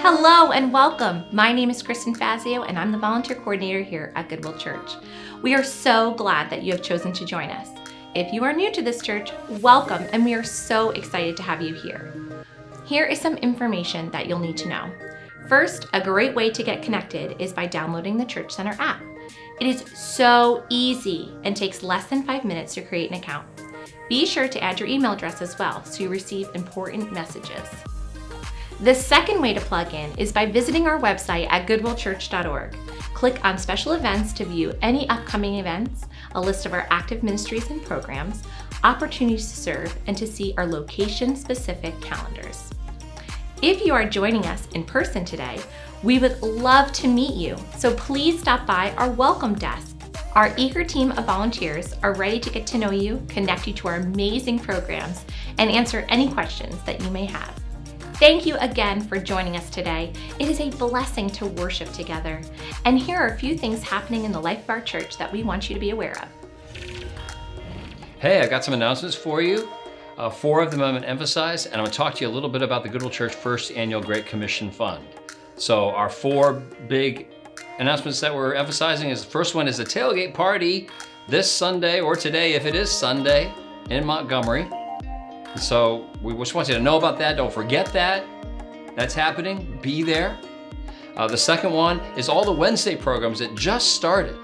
Hello and welcome. My name is Kristen Fazio and I'm the volunteer coordinator here at Goodwill Church. We are so glad that you have chosen to join us. If you are new to this church, welcome, and we are so excited to have you here. Here is some information that you'll need to know. First, a great way to get connected is by downloading the Church Center app. It is so easy and takes less than 5 minutes to create an account. Be sure to add your email address as well so you receive important messages. The second way to plug in is by visiting our website at goodwillchurch.org. Click on special events to view any upcoming events, a list of our active ministries and programs, opportunities to serve, and to see our location-specific calendars. If you are joining us in person today, we would love to meet you, so please stop by our welcome desk. Our eager team of volunteers are ready to get to know you, connect you to our amazing programs, and answer any questions that you may have. Thank you again for joining us today. It is a blessing to worship together. And here are a few things happening in the life of our church that we want you to be aware of. Hey, I got some announcements for you. 4 of them I'm going to emphasize, and I'm going to talk to you a little bit about the Goodwill Church First Annual Great Commission Fund. So our 4 big announcements that we're emphasizing is the first one is the tailgate party this Sunday, or today if it is Sunday, in Montgomery. So we just want you to know about that. Don't forget that. That's happening. Be there. The second one is all the Wednesday programs that just started.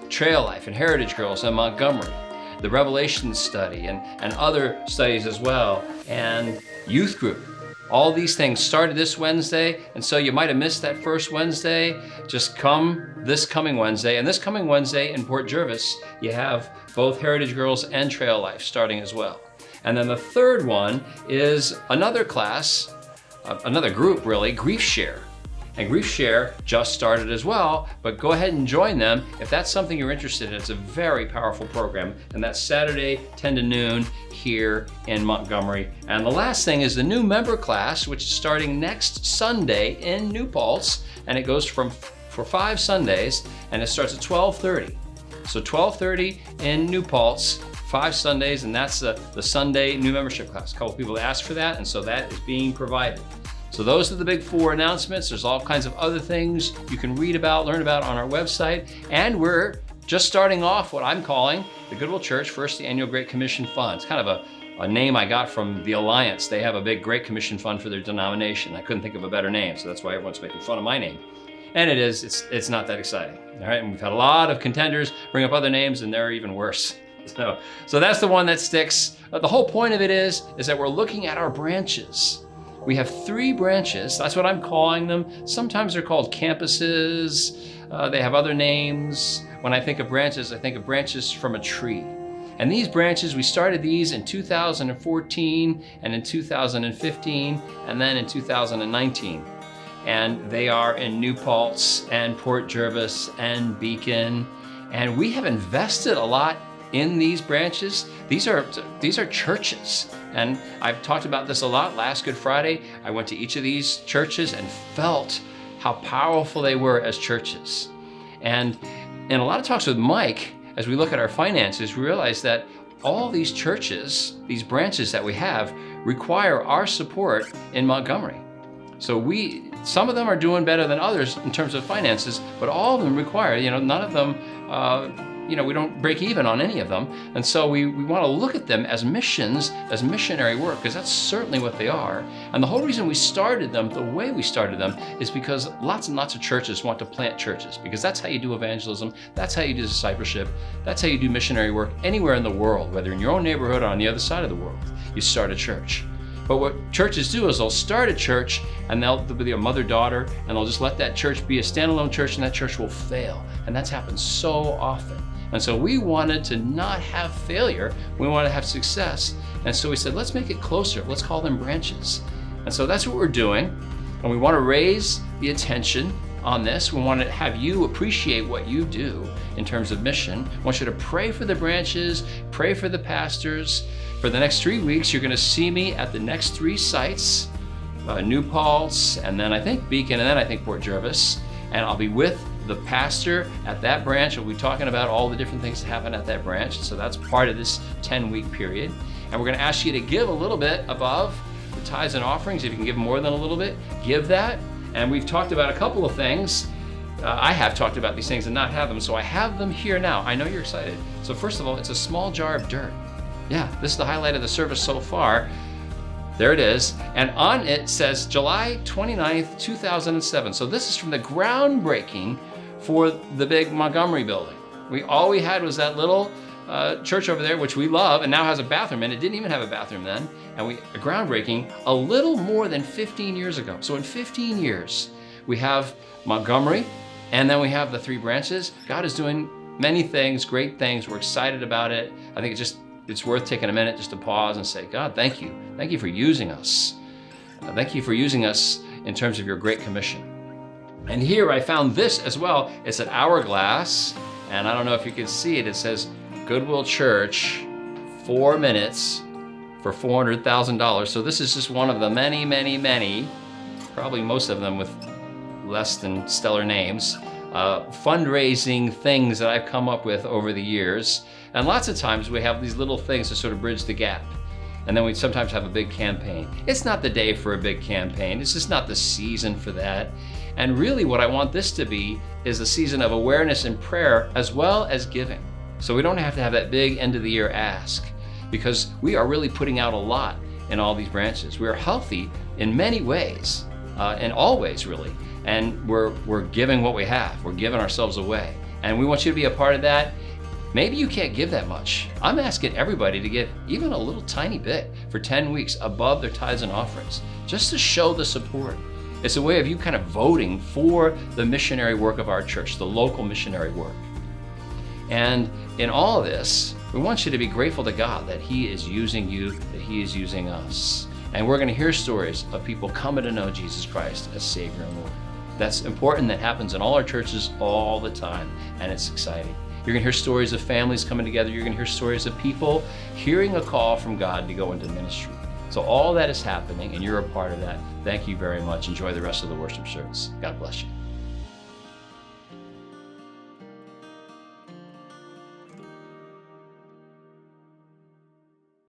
Trail Life and Heritage Girls in Montgomery, the Revelation study and other studies as well, and youth group. All these things started this Wednesday, and so you might have missed that first Wednesday. Just come this coming Wednesday. And this coming Wednesday in Port Jervis, you have both Heritage Girls and Trail Life starting as well. And then the third one is another class, another group really, Grief Share. And Grief Share just started as well, but go ahead and join them if that's something you're interested in. It's a very powerful program, and that's Saturday, 10 to noon here in Montgomery. And the last thing is the new member class, which is starting next Sunday in New Paltz, and it goes for 5 Sundays, and it starts at 12:30. So 12:30 in New Paltz, 5 Sundays, and that's the Sunday new membership class. A couple people asked for that, and so that is being provided. So those are the big 4 announcements. There's all kinds of other things you can read about, learn about on our website, and we're just starting off what I'm calling the Goodwill Church First Annual Great Commission Fund. It's kind of a name I got from the Alliance. They have a big Great Commission Fund for their denomination. I couldn't think of a better name, so that's why everyone's making fun of my name. And it's not that exciting, all right? And we've had a lot of contenders bring up other names, and they're even worse. So that's the one that sticks. The whole point of it is that we're looking at our branches. We have 3 branches. That's what I'm calling them. Sometimes they're called campuses. They have other names. When I think of branches, I think of branches from a tree. And these branches, we started these in 2014 and in 2015 and then in 2019. And they are in New Paltz and Port Jervis and Beacon. And we have invested a lot in these branches. These are churches. And I've talked about this a lot. Last Good Friday, I went to each of these churches and felt how powerful they were as churches. And in a lot of talks with Mike, as we look at our finances, we realize that all these churches, these branches that we have, require our support in Montgomery. So some of them are doing better than others in terms of finances, but all of them require, none of them, we don't break even on any of them. And so we want to look at them as missions, as missionary work, because that's certainly what they are. And the whole reason we started them the way we started them is because lots and lots of churches want to plant churches, because that's how you do evangelism, that's how you do discipleship, that's how you do missionary work anywhere in the world, whether in your own neighborhood or on the other side of the world. You start a church. But what churches do is they'll start a church and they'll be a mother-daughter, and they'll just let that church be a standalone church, and that church will fail. And that's happened so often. And so we wanted to not have failure, we wanted to have success. And so we said, let's make it closer, let's call them branches. And so that's what we're doing. And we want to raise the attention on this. We want to have you appreciate what you do in terms of mission. I want you to pray for the branches, pray for the pastors. For the next 3 weeks, you're going to see me at the next 3 sites, New Paltz, and then I think Beacon, and then I think Port Jervis. And I'll be with the pastor at that branch. We'll be talking about all the different things that happen at that branch. So that's part of this 10-week period. And we're going to ask you to give a little bit above the tithes and offerings. If you can give more than a little bit, give that. And we've talked about a couple of things. I have talked about these things and not have them, so I have them here now. I know you're excited. So first of all, it's a small jar of dirt. Yeah, this is the highlight of the service so far. There it is. And on it says July 29th, 2007. So this is from the groundbreaking for the big Montgomery building. All we had was that little church over there, which we love, and now has a bathroom, and it didn't even have a bathroom then. And a groundbreaking a little more than 15 years ago. So in 15 years, we have Montgomery, and then we have the 3 branches. God is doing many things, great things. We're excited about it. I think it's worth taking a minute just to pause and say, God, thank you. Thank you for using us. Thank you for using us in terms of your Great Commission. And here I found this as well. It's an hourglass, and I don't know if you can see it. It says Goodwill Church, 4 minutes for $400,000. So this is just one of the many, many, many, probably most of them with less than stellar names, fundraising things that I've come up with over the years. And lots of times we have these little things to sort of bridge the gap. And then we sometimes have a big campaign. It's not the day for a big campaign. It's just not the season for that. And really what I want this to be is a season of awareness and prayer as well as giving. So we don't have to have that big end of the year ask, because we are really putting out a lot in all these branches. We are healthy in many ways, in all ways really. And we're giving what we have. We're giving ourselves away. And we want you to be a part of that. Maybe you can't give that much. I'm asking everybody to give even a little tiny bit for 10 weeks above their tithes and offerings, just to show the support. It's a way of you kind of voting for the missionary work of our church, the local missionary work. And in all of this, we want you to be grateful to God that He is using you, that He is using us. And we're going to hear stories of people coming to know Jesus Christ as Savior and Lord. That's important. That happens in all our churches all the time, and it's exciting. You're going to hear stories of families coming together. You're going to hear stories of people hearing a call from God to go into ministry. So all that is happening, and you're a part of that. Thank you very much. Enjoy the rest of the worship service. God bless you.